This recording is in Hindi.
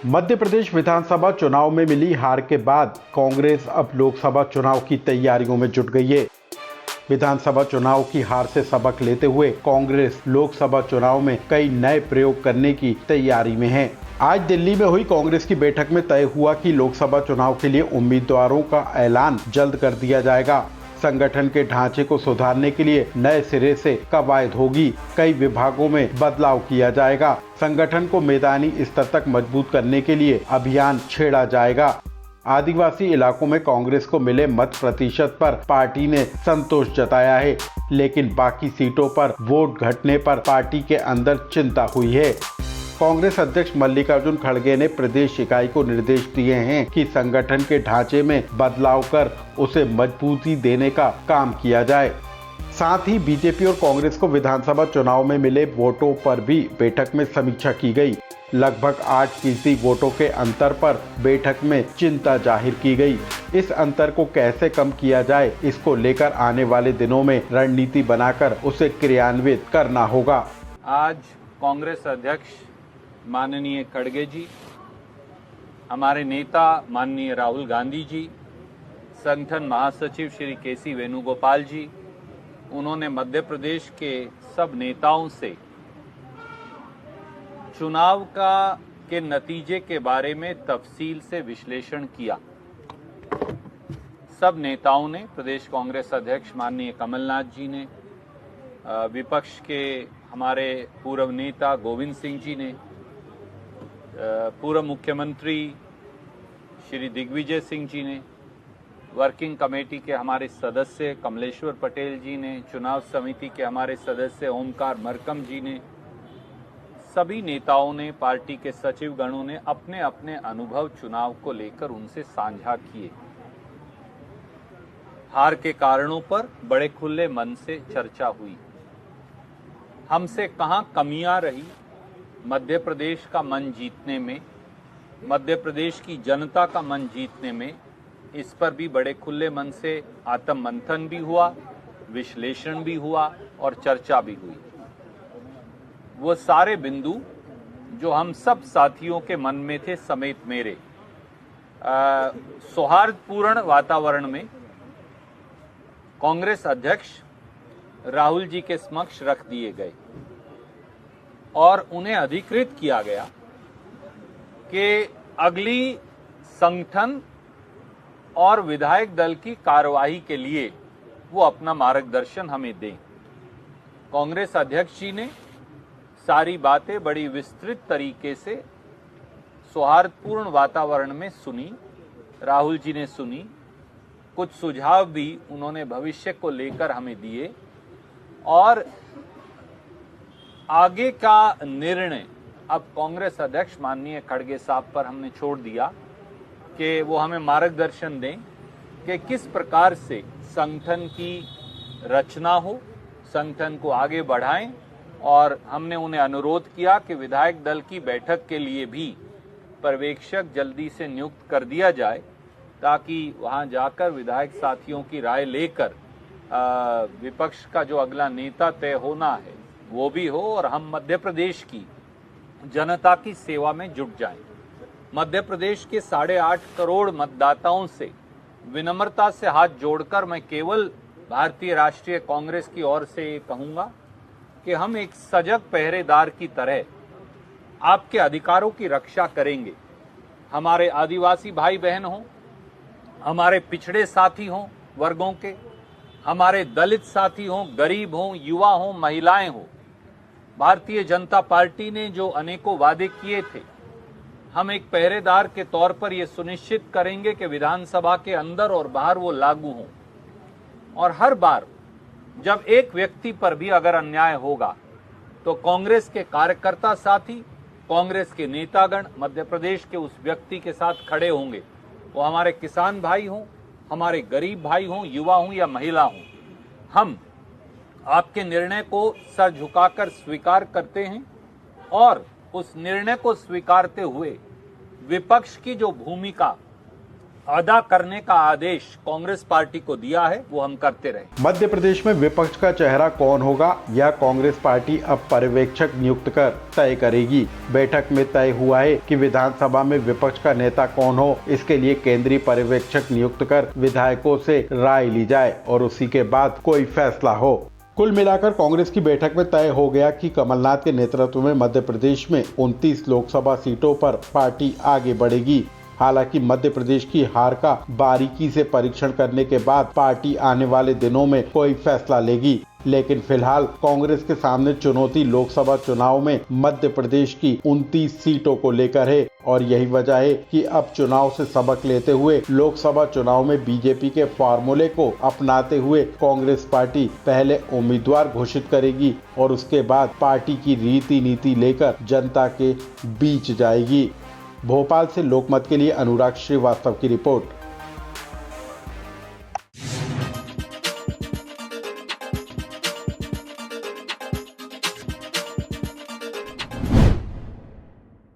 मध्य प्रदेश विधानसभा चुनाव में मिली हार के बाद कांग्रेस अब लोकसभा चुनाव की तैयारियों में जुट गई है। विधानसभा चुनाव की हार से सबक लेते हुए कांग्रेस लोकसभा चुनाव में कई नए प्रयोग करने की तैयारी में है। आज दिल्ली में हुई कांग्रेस की बैठक में तय हुआ कि लोकसभा चुनाव के लिए उम्मीदवारों का ऐलान जल्द कर दिया जाएगा। संगठन के ढांचे को सुधारने के लिए नए सिरे से कवायद होगी। कई विभागों में बदलाव किया जाएगा। संगठन को मैदानी स्तर तक मजबूत करने के लिए अभियान छेड़ा जाएगा। आदिवासी इलाकों में कांग्रेस को मिले मत प्रतिशत पर पार्टी ने संतोष जताया है, लेकिन बाकी सीटों पर वोट घटने पर पार्टी के अंदर चिंता हुई है। कांग्रेस अध्यक्ष मल्लिकार्जुन खड़गे ने प्रदेश इकाई को निर्देश दिए हैं कि संगठन के ढांचे में बदलाव कर उसे मजबूती देने का काम किया जाए। साथ ही बीजेपी और कांग्रेस को विधानसभा चुनाव में मिले वोटों पर भी बैठक में समीक्षा की गई। लगभग 8% वोटों के अंतर पर बैठक में चिंता जाहिर की गई। इस अंतर को कैसे कम किया जाए, इसको लेकर आने वाले दिनों में रणनीति बनाकर उसे क्रियान्वित करना होगा। आज कांग्रेस अध्यक्ष माननीय खड़गे जी, हमारे नेता माननीय राहुल गांधी जी, संगठन महासचिव श्री केसी वेणुगोपाल जी, उन्होंने मध्य प्रदेश के सब नेताओं से चुनाव के नतीजे के बारे में तफसील से विश्लेषण किया। सब नेताओं ने, प्रदेश कांग्रेस अध्यक्ष माननीय कमलनाथ जी ने, विपक्ष के हमारे पूर्व नेता गोविंद सिंह जी ने, पूर्व मुख्यमंत्री श्री दिग्विजय सिंह जी ने, वर्किंग कमेटी के हमारे सदस्य कमलेश्वर पटेल जी ने, चुनाव समिति के हमारे सदस्य ओमकार मरकम जी ने, सभी नेताओं ने, पार्टी के सचिव गणों ने अपने अपने अनुभव चुनाव को लेकर उनसे साझा किए। हार के कारणों पर बड़े खुले मन से चर्चा हुई। हमसे कहां कमियां रही मध्य प्रदेश का मन जीतने में, मध्य प्रदेश की जनता का मन जीतने में, इस पर भी बड़े खुले मन से आत्म मंथन भी हुआ, विश्लेषण भी हुआ और चर्चा भी हुई। वो सारे बिंदु जो हम सब साथियों के मन में थे, समेत मेरे, सौहार्दपूर्ण वातावरण में कांग्रेस अध्यक्ष राहुल जी के समक्ष रख दिए गए और उन्हें अधिकृत किया गया कि अगली संगठन और विधायक दल की कार्यवाही के लिए वो अपना मार्गदर्शन हमें दें। कांग्रेस अध्यक्ष जी ने सारी बातें बड़ी विस्तृत तरीके से सौहार्दपूर्ण वातावरण में सुनी। राहुल जी ने सुनी, कुछ सुझाव भी उन्होंने भविष्य को लेकर हमें दिए और आगे का निर्णय अब कांग्रेस अध्यक्ष माननीय खड़गे साहब पर हमने छोड़ दिया कि वो हमें मार्गदर्शन दें कि किस प्रकार से संगठन की रचना हो, संगठन को आगे बढ़ाएं। और हमने उन्हें अनुरोध किया कि विधायक दल की बैठक के लिए भी पर्यवेक्षक जल्दी से नियुक्त कर दिया जाए, ताकि वहां जाकर विधायक साथियों की राय लेकर विपक्ष का जो अगला नेता तय होना है वो भी हो और हम मध्य प्रदेश की जनता की सेवा में जुट जाएं। मध्य प्रदेश के 8.5 करोड़ मतदाताओं से विनम्रता से हाथ जोड़कर मैं केवल भारतीय राष्ट्रीय कांग्रेस की ओर से कहूंगा कि हम एक सजग पहरेदार की तरह आपके अधिकारों की रक्षा करेंगे। हमारे आदिवासी भाई बहन हों, हमारे पिछड़े साथी हों वर्गों के, हमारे दलित साथी हों, गरीब हों, युवा हों, महिलाएं हों, भारतीय जनता पार्टी ने जो अनेकों वादे किए थे, हम एक पहरेदार के तौर पर यह सुनिश्चित करेंगे कि विधानसभा के अंदर और बाहर वो लागू हों। और हर बार जब एक व्यक्ति पर भी अगर अन्याय होगा तो कांग्रेस के कार्यकर्ता साथी, कांग्रेस के नेतागण मध्य प्रदेश के उस व्यक्ति के साथ खड़े होंगे। वो हमारे किसान भाई हों, हमारे गरीब भाई हों, युवा हों या महिला हों। हम आपके निर्णय को सर झुकाकर स्वीकार करते हैं और उस निर्णय को स्वीकारते हुए विपक्ष की जो भूमिका अदा करने का आदेश कांग्रेस पार्टी को दिया है, वो हम करते रहे। मध्य प्रदेश में विपक्ष का चेहरा कौन होगा, यह कांग्रेस पार्टी अब पर्यवेक्षक नियुक्त कर तय करेगी। बैठक में तय हुआ है कि विधानसभा में विपक्ष का नेता कौन हो, इसके लिए केंद्रीय पर्यवेक्षक नियुक्त कर विधायकों से राय ली जाए और उसी के बाद कोई फैसला हो। कुल मिलाकर कांग्रेस की बैठक में तय हो गया कि कमलनाथ के नेतृत्व में मध्य प्रदेश में 29 लोकसभा सीटों पर पार्टी आगे बढ़ेगी। हालांकि मध्य प्रदेश की हार का बारीकी से परीक्षण करने के बाद पार्टी आने वाले दिनों में कोई फैसला लेगी, लेकिन फिलहाल कांग्रेस के सामने चुनौती लोकसभा चुनाव में मध्य प्रदेश की 29 सीटों को लेकर है और यही वजह है कि अब चुनाव से सबक लेते हुए लोकसभा चुनाव में बीजेपी के फार्मूले को अपनाते हुए कांग्रेस पार्टी पहले उम्मीदवार घोषित करेगी और उसके बाद पार्टी की रीति नीति लेकर जनता के बीच जाएगी। भोपाल से लोकमत के लिए अनुराग श्रीवास्तव की रिपोर्ट।